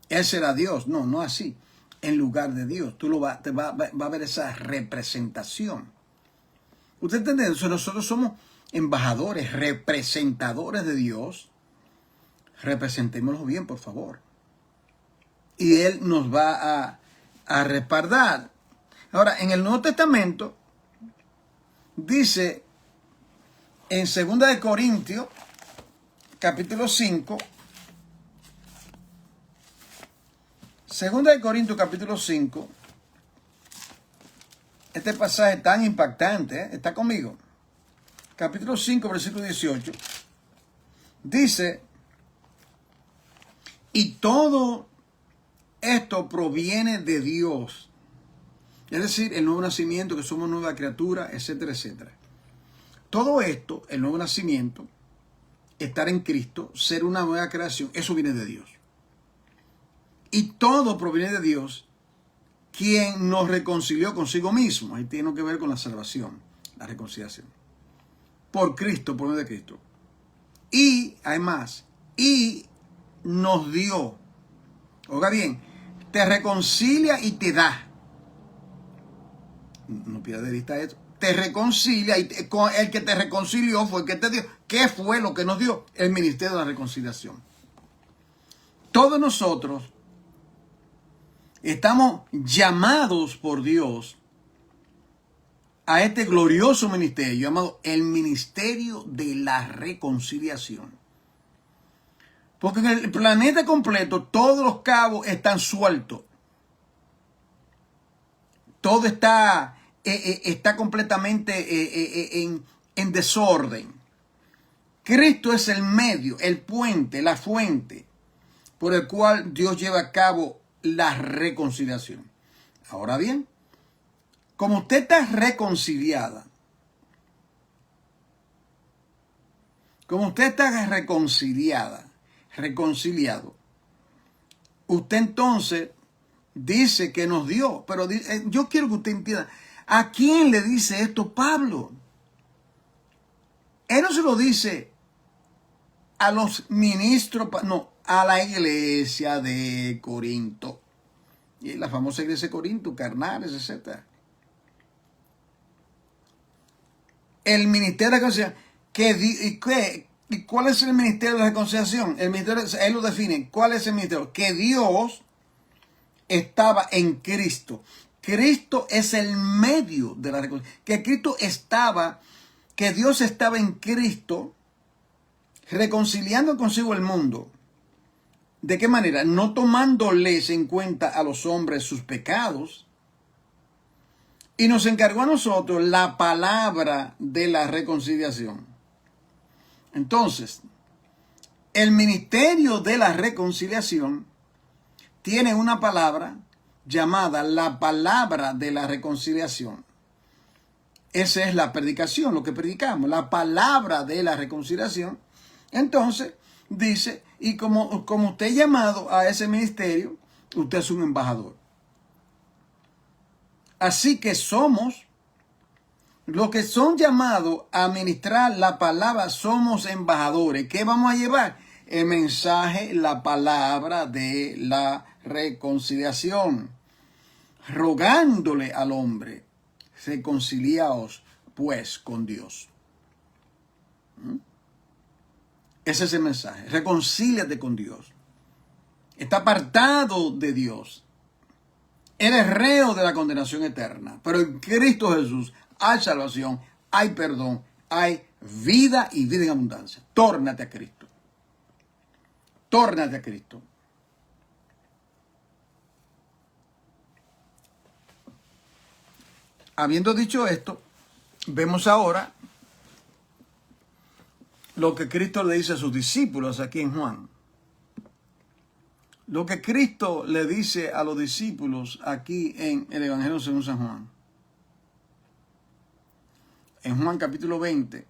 Él será Dios. No, no así. En lugar de Dios. Tú va a ver esa representación. ¿Usted entiende? Entonces nosotros somos embajadores, representadores de Dios. Representémoslo bien, por favor. Y Él nos va a respaldar. Ahora, en el Nuevo Testamento, dice en 2 de Corintios, capítulo 5, 2 de Corintios, capítulo 5, este pasaje tan impactante, ¿eh? ¿Está conmigo? Capítulo 5, versículo 18, dice, y todo esto proviene de Dios. Es decir, el nuevo nacimiento, que somos nueva criatura, etcétera, etcétera. Todo esto, el nuevo nacimiento, estar en Cristo, ser una nueva creación, eso viene de Dios. Y todo proviene de Dios, quien nos reconcilió consigo mismo. Ahí tiene que ver con la salvación, la reconciliación. Por Cristo, por medio de Cristo. Y, además, y nos dio, oiga bien, te reconcilia y te da. No pierdas de vista esto. Te reconcilia y el que te reconcilió fue el que te dio. ¿Qué fue lo que nos dio? El ministerio de la reconciliación. Todos nosotros estamos llamados por Dios a este glorioso ministerio llamado el ministerio de la reconciliación. Porque en el planeta completo todos los cabos están sueltos. Todo está completamente en desorden. Cristo es el medio, el puente, la fuente por el cual Dios lleva a cabo la reconciliación. Ahora bien, como usted está reconciliado, usted entonces dice que nos dio, pero yo quiero que usted entienda, ¿a quién le dice esto Pablo? Él no se lo dice a los ministros, no, a la iglesia de Corinto. Y la famosa iglesia de Corinto, carnales, etc. El ministerio de la reconciliación, ¿y cuál es el ministerio de la reconciliación? El ministerio, él lo define. ¿Cuál es el ministerio? Que Dios estaba en Cristo. Cristo es el medio de la reconciliación. Que Dios estaba en Cristo reconciliando consigo el mundo. ¿De qué manera? No tomándoles en cuenta a los hombres sus pecados. Y nos encargó a nosotros la palabra de la reconciliación. Entonces, el ministerio de la reconciliación tiene una palabra llamada la palabra de la reconciliación. Esa es la predicación, lo que predicamos, la palabra de la reconciliación. Entonces, dice, y como usted es llamado a ese ministerio, usted es un embajador. Así que somos, los que son llamados a ministrar la palabra, somos embajadores. ¿Qué vamos a llevar? El mensaje, la palabra de la reconciliación. Rogándole al hombre, reconciliaos pues con Dios. Ese es el mensaje. Reconcíliate con Dios. Está apartado de Dios. Eres reo de la condenación eterna. Pero en Cristo Jesús hay salvación, hay perdón, hay vida y vida en abundancia. Tórnate a Cristo. Tórnate a Cristo. Habiendo dicho esto, vemos ahora lo que Cristo le dice a sus discípulos aquí en Juan. Lo que Cristo le dice a los discípulos aquí en el Evangelio según San Juan. En Juan capítulo 20.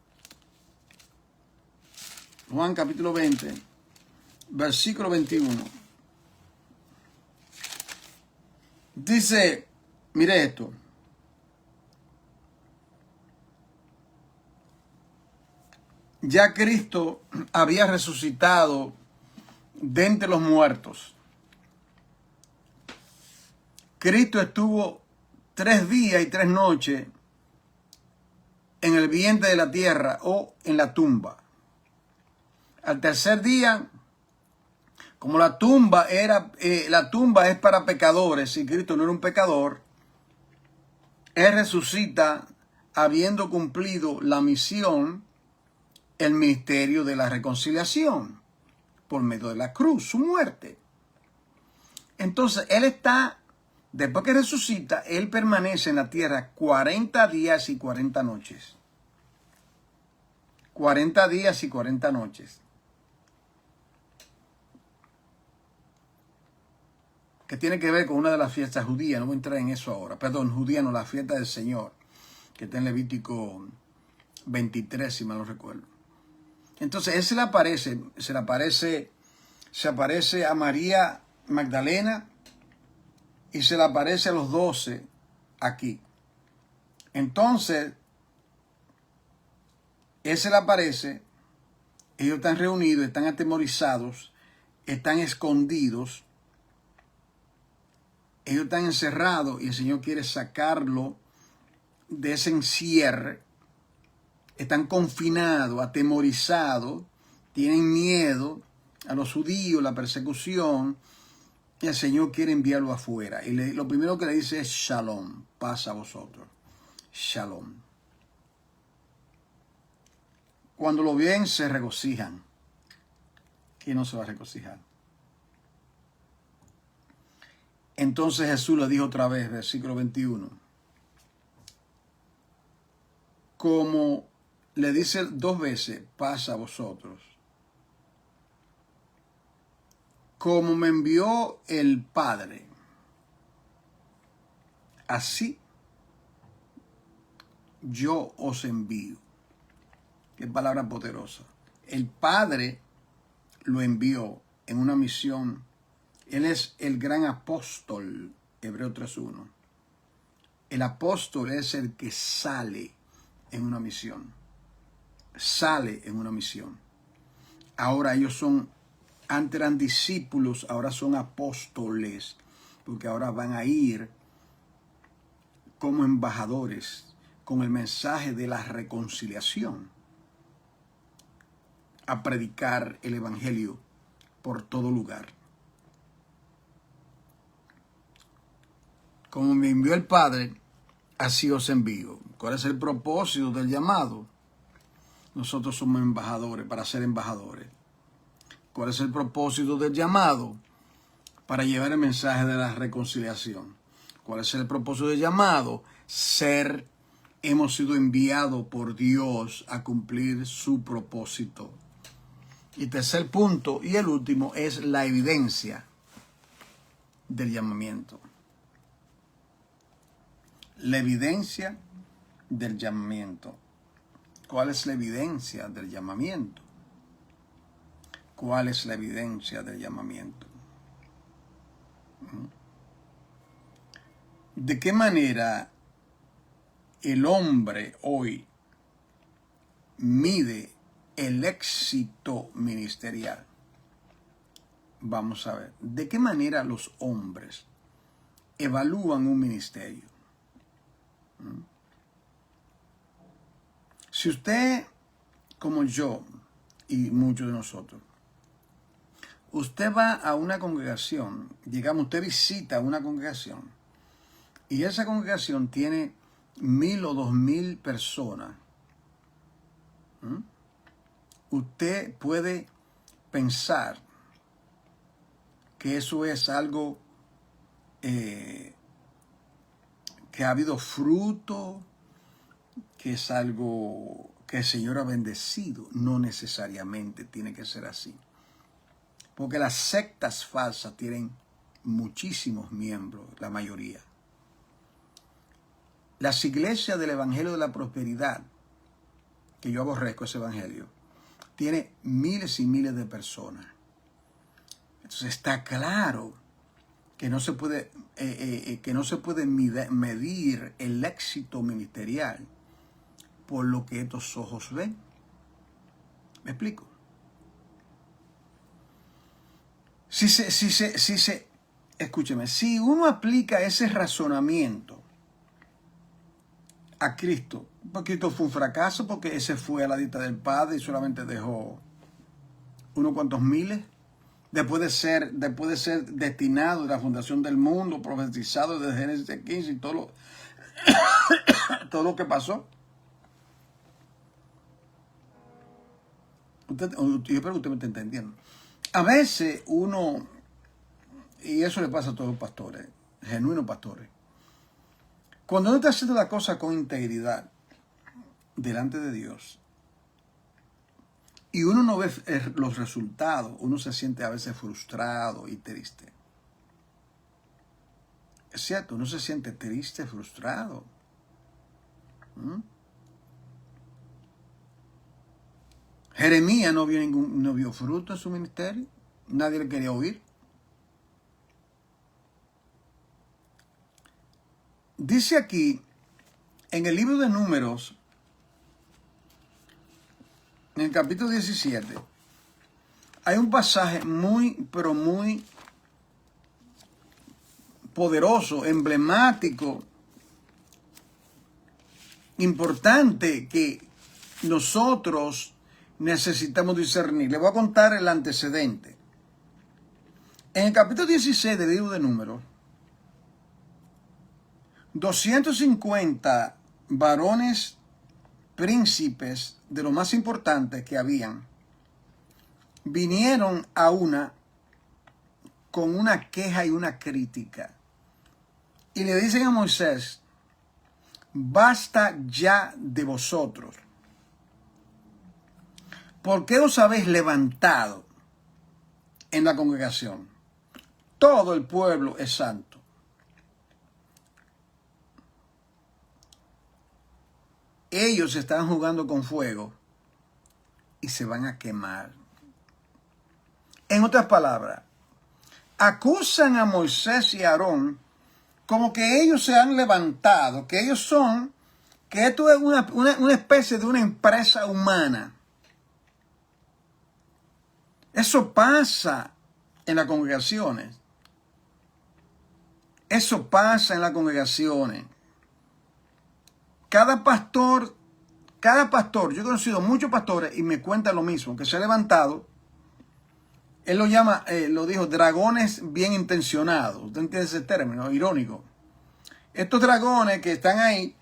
Juan capítulo 20, versículo 21. Dice, mire esto. Ya Cristo había resucitado de entre los muertos. Cristo estuvo 3 días y 3 noches en el vientre de la tierra o en la tumba. Al tercer día, como la tumba es para pecadores, y Cristo no era un pecador, Él resucita habiendo cumplido la misión, el ministerio de la reconciliación por medio de la cruz, su muerte. Entonces, Él está, después que resucita, Él permanece en la tierra 40 días y 40 noches. 40 días y 40 noches. Que tiene que ver con una de las fiestas judías, no voy a entrar en eso ahora. Perdón, judía no, la fiesta del Señor, que está en Levítico 23, si mal no recuerdo. Entonces, él se aparece a María Magdalena y se le aparece a los 12 aquí. Entonces, él se le aparece, ellos están reunidos, están atemorizados, están escondidos, ellos están encerrados y el Señor quiere sacarlo de ese encierre. Están confinados, atemorizados, tienen miedo a los judíos, la persecución, y el Señor quiere enviarlo afuera. Y lo primero que le dice es Shalom, paz a vosotros. Shalom. Cuando lo ven, se regocijan. ¿Quién no se va a regocijar? Entonces Jesús le dijo otra vez, versículo 21, como le dice 2 veces, paz a vosotros. Como me envió el Padre, así yo os envío. Qué palabra poderosa. El Padre lo envió en una misión. Él es el gran apóstol, Hebreo 3:1. El apóstol es el que sale en una misión. Sale en una misión. Ahora ellos antes eran discípulos, ahora son apóstoles, porque ahora van a ir como embajadores con el mensaje de la reconciliación a predicar el evangelio por todo lugar. Como me envió el Padre, así os envío. ¿Cuál es el propósito del llamado? Nosotros somos embajadores, para ser embajadores. ¿Cuál es el propósito del llamado? Para llevar el mensaje de la reconciliación. ¿Cuál es el propósito del llamado? Ser hemos sido enviados por Dios a cumplir su propósito. Y tercer punto, y el último, es la evidencia del llamamiento. La evidencia del llamamiento. ¿Cuál es la evidencia del llamamiento? ¿Cuál es la evidencia del llamamiento? ¿De qué manera el hombre hoy mide el éxito ministerial? Vamos a ver, ¿de qué manera los hombres evalúan un ministerio? Si usted, como yo y muchos de nosotros, usted va a una congregación, digamos, usted visita una congregación, y esa congregación tiene 1,000 o 2,000 personas, usted puede pensar que eso es algo que ha habido fruto, que es algo que el Señor ha bendecido. No necesariamente tiene que ser así. Porque las sectas falsas tienen muchísimos miembros, la mayoría. Las iglesias del Evangelio de la Prosperidad, que yo aborrezco ese evangelio, tiene miles y miles de personas. Entonces está claro que no se puede, medir el éxito ministerial por lo que estos ojos ven. ¿Me explico? Escúcheme, si uno aplica ese razonamiento a Cristo, porque Cristo fue un fracaso, porque ese fue a la diestra del Padre y solamente dejó unos cuantos miles, después de ser destinado de la fundación del mundo, profetizado desde Génesis 15 y todo lo que pasó. Yo espero que usted me esté entendiendo. A veces uno, y eso le pasa a todos los pastores, genuinos pastores, cuando uno está haciendo la cosa con integridad delante de Dios y uno no ve los resultados, uno se siente a veces frustrado y triste. Es cierto, uno se siente triste, frustrado. Jeremías no vio fruto en su ministerio. Nadie le quería oír. Dice aquí, en el libro de Números, en el capítulo 17, hay un pasaje muy, pero muy poderoso, emblemático, importante, que nosotros necesitamos discernir. Le voy a contar el antecedente. En el capítulo 16 del libro de Números, 250 varones príncipes de lo más importante que habían, vinieron a con una queja y una crítica. Y le dicen a Moisés, basta ya de vosotros. ¿Por qué os habéis levantado en la congregación? Todo el pueblo es santo. Ellos están jugando con fuego y se van a quemar. En otras palabras, acusan a Moisés y a Aarón como que ellos se han levantado, que ellos son, que esto es una especie de una empresa humana. Eso pasa en las congregaciones. Eso pasa en las congregaciones. Cada pastor, yo he conocido muchos pastores y me cuentan lo mismo, que se ha levantado, él lo llama, lo dijo, dragones bien intencionados. Usted entiende ese término, irónico. Estos dragones que están ahí,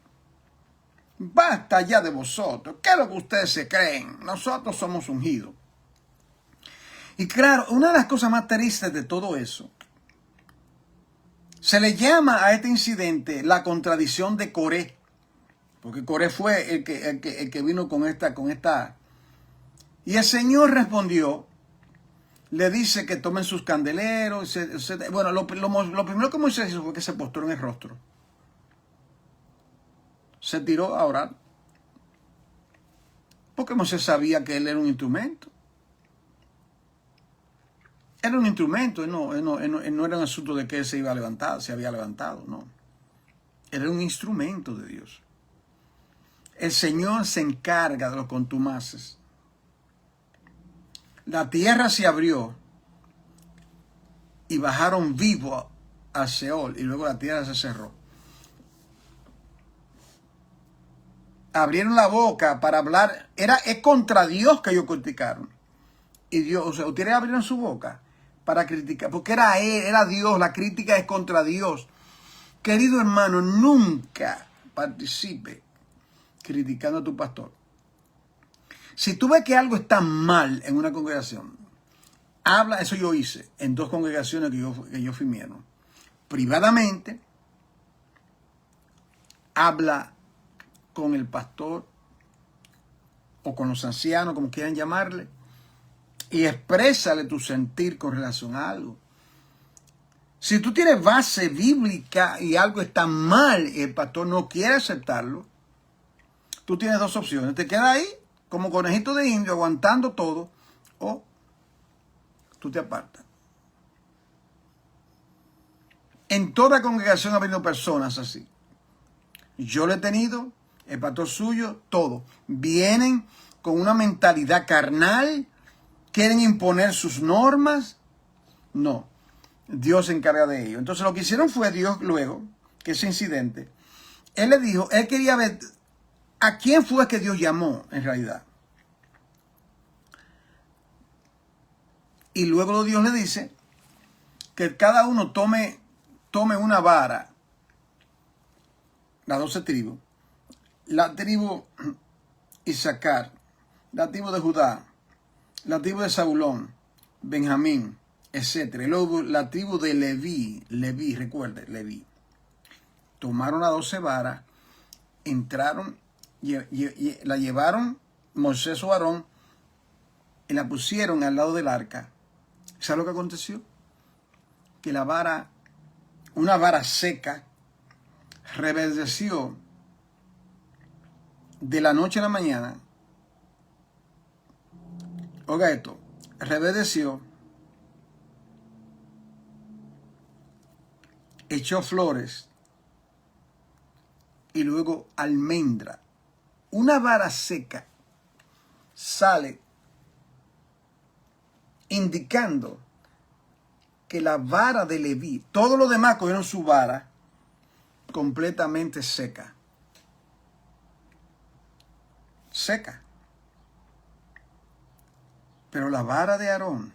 basta ya de vosotros. ¿Qué es lo que ustedes se creen? Nosotros somos ungidos. Y claro, una de las cosas más tristes de todo eso, se le llama a este incidente la contradicción de Coré. Porque Coré fue el que vino con esta. Y el Señor respondió, le dice que tomen sus candeleros, etc. Bueno, lo primero que Moisés hizo fue que se postró en el rostro. Se tiró a orar. Porque Moisés sabía que él era un instrumento. Era un instrumento, no era un asunto de que él se iba a levantar, se había levantado, no. Era un instrumento de Dios. El Señor se encarga de los contumaces. La tierra se abrió y bajaron vivos al Seol y luego la tierra se cerró. Abrieron la boca para hablar. Es contra Dios que ellos criticaron. Y Dios, o sea, ustedes abrieron su boca para criticar, porque era él, era Dios. La crítica es contra Dios. Querido hermano, nunca participe criticando a tu pastor. Si tú ves que algo está mal en una congregación, habla. Eso yo hice en 2 congregaciones que yo fui miembro. Privadamente, habla con el pastor o con los ancianos, como quieran llamarle, y exprésale tu sentir con relación a algo. Si tú tienes base bíblica y algo está mal y el pastor no quiere aceptarlo, tú tienes 2 opciones. Te quedas ahí como conejito de indio aguantando todo, o tú te apartas. En toda congregación ha habido personas así. Yo lo he tenido, el pastor suyo, todo. Vienen con una mentalidad carnal, quieren imponer sus normas. No, Dios se encarga de ello. Entonces lo que hicieron fue Dios luego, que ese incidente, él le dijo, él quería ver a quién fue que Dios llamó en realidad. Y luego Dios le dice que cada uno tome una vara, las 12 tribus, la tribu Isaacar, la tribu de Judá, la tribu de Zabulón, Benjamín, etc. Y luego la tribu de Leví, recuerde, Leví. Tomaron las 12 varas, entraron, la llevaron Moisés o Aarón y la pusieron al lado del arca. ¿Sabes lo que aconteció? Que la vara, una vara seca, reverdeció de la noche a la mañana. Oiga esto, reverdeció, echó flores y luego almendra. Una vara seca sale indicando que la vara de Leví, todo lo demás cogieron su vara completamente seca. Seca. Pero la vara de Aarón,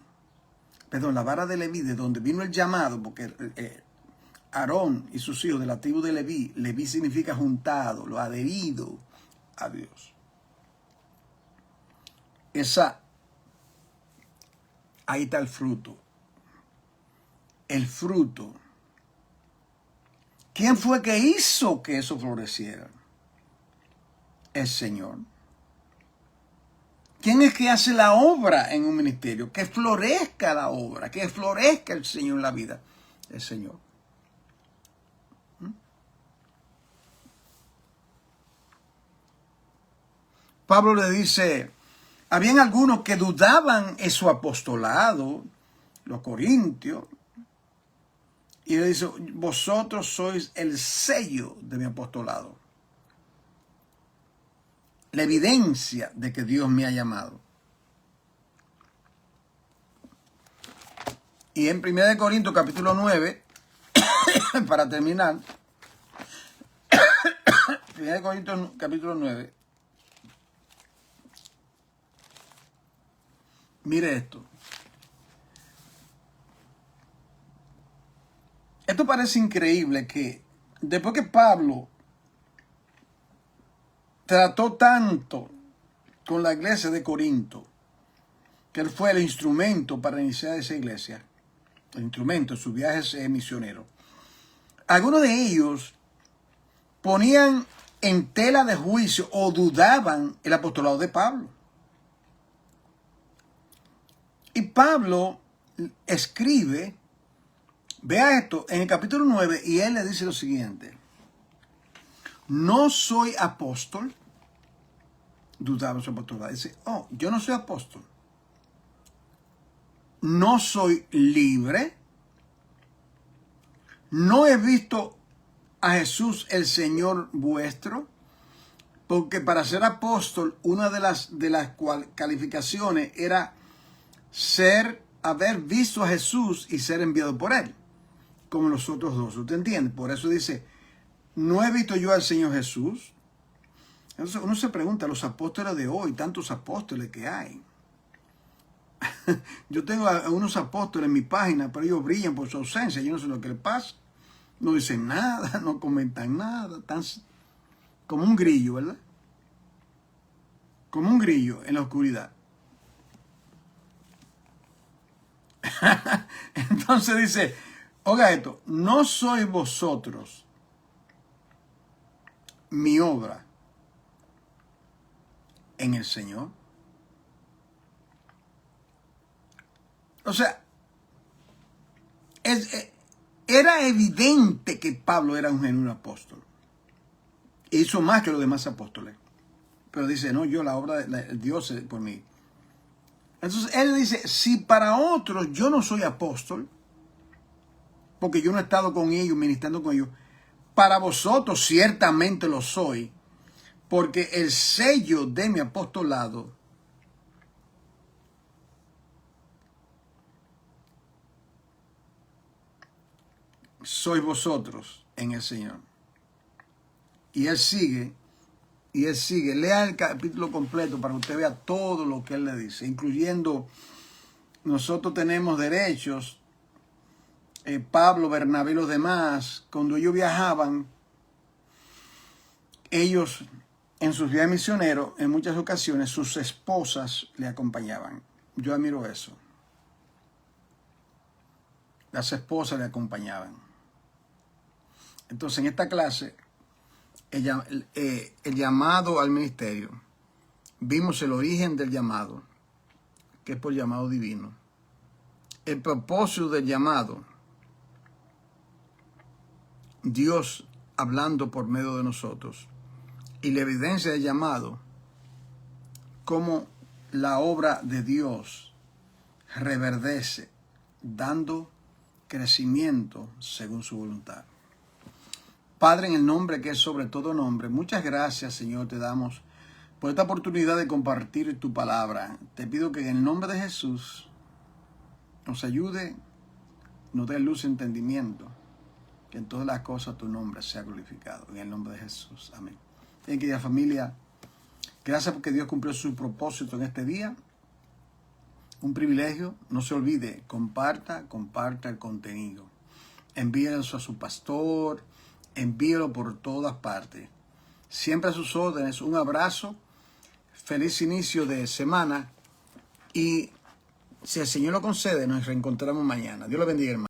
perdón, la vara de Leví, de donde vino el llamado, porque Aarón y sus hijos de la tribu de Leví, Leví significa juntado, lo adherido a Dios. Ahí está el fruto. El fruto. ¿Quién fue que hizo que eso floreciera? El Señor. ¿Quién es que hace la obra en un ministerio? Que florezca la obra, que florezca el Señor en la vida. El Señor. Pablo le dice, habían algunos que dudaban en su apostolado, los corintios, y le dice, vosotros sois el sello de mi apostolado. La evidencia de que Dios me ha llamado. Y en 1 Corintios capítulo 9, para terminar, 1 Corintios capítulo 9, mire esto. Esto parece increíble que después que Pablo trató tanto con la iglesia de Corinto, que él fue el instrumento para iniciar esa iglesia, el instrumento de sus viajes misioneros. Algunos de ellos ponían en tela de juicio o dudaban el apostolado de Pablo. Y Pablo escribe, vea esto, en el capítulo 9, y él le dice lo siguiente: no soy apóstol. Dudaba su apostolado. Dice, yo no soy apóstol. No soy libre. No he visto a Jesús el Señor vuestro. Porque para ser apóstol, una de las calificaciones era haber visto a Jesús y ser enviado por él, como los otros dos. ¿Usted entiende? Por eso dice, no he visto yo al Señor Jesús. Entonces uno se pregunta, los apóstoles de hoy, tantos apóstoles que hay. Yo tengo a unos apóstoles en mi página, pero ellos brillan por su ausencia. Yo no sé lo que les pasa. No dicen nada, no comentan nada. Están como un grillo, ¿verdad? Como un grillo en la oscuridad. Entonces dice, oiga esto, no sois vosotros mi obra en el Señor. O sea, era evidente que Pablo era un genuino apóstol. Hizo más que los demás apóstoles. Pero dice, no, yo la obra de Dios es por mí. Entonces él dice, si para otros yo no soy apóstol, porque yo no he estado con ellos, ministrando con ellos, para vosotros ciertamente lo soy, porque el sello de mi apostolado sois vosotros en el Señor. Y él sigue, lea el capítulo completo para que usted vea todo lo que él le dice, incluyendo nosotros tenemos derechos, Pablo, Bernabé y los demás, cuando ellos viajaban, ellos en sus viajes misioneros, en muchas ocasiones, sus esposas le acompañaban. Yo admiro eso. Las esposas le acompañaban. Entonces, en esta clase, el llamado al ministerio, vimos el origen del llamado, que es por llamado divino. El propósito del llamado, Dios hablando por medio de nosotros. Y la evidencia del llamado, cómo la obra de Dios reverdece, dando crecimiento según su voluntad. Padre, en el nombre que es sobre todo nombre, muchas gracias, Señor, te damos por esta oportunidad de compartir tu palabra. Te pido que en el nombre de Jesús nos ayude, nos dé luz y entendimiento, que en todas las cosas tu nombre sea glorificado. En el nombre de Jesús. Amén. Bien, querida familia, gracias porque Dios cumplió su propósito en este día. Un privilegio. No se olvide, comparta el contenido. Envíelo a su pastor, envíelo por todas partes. Siempre a sus órdenes. Un abrazo. Feliz inicio de semana. Y si el Señor lo concede, nos reencontramos mañana. Dios lo bendiga, hermano.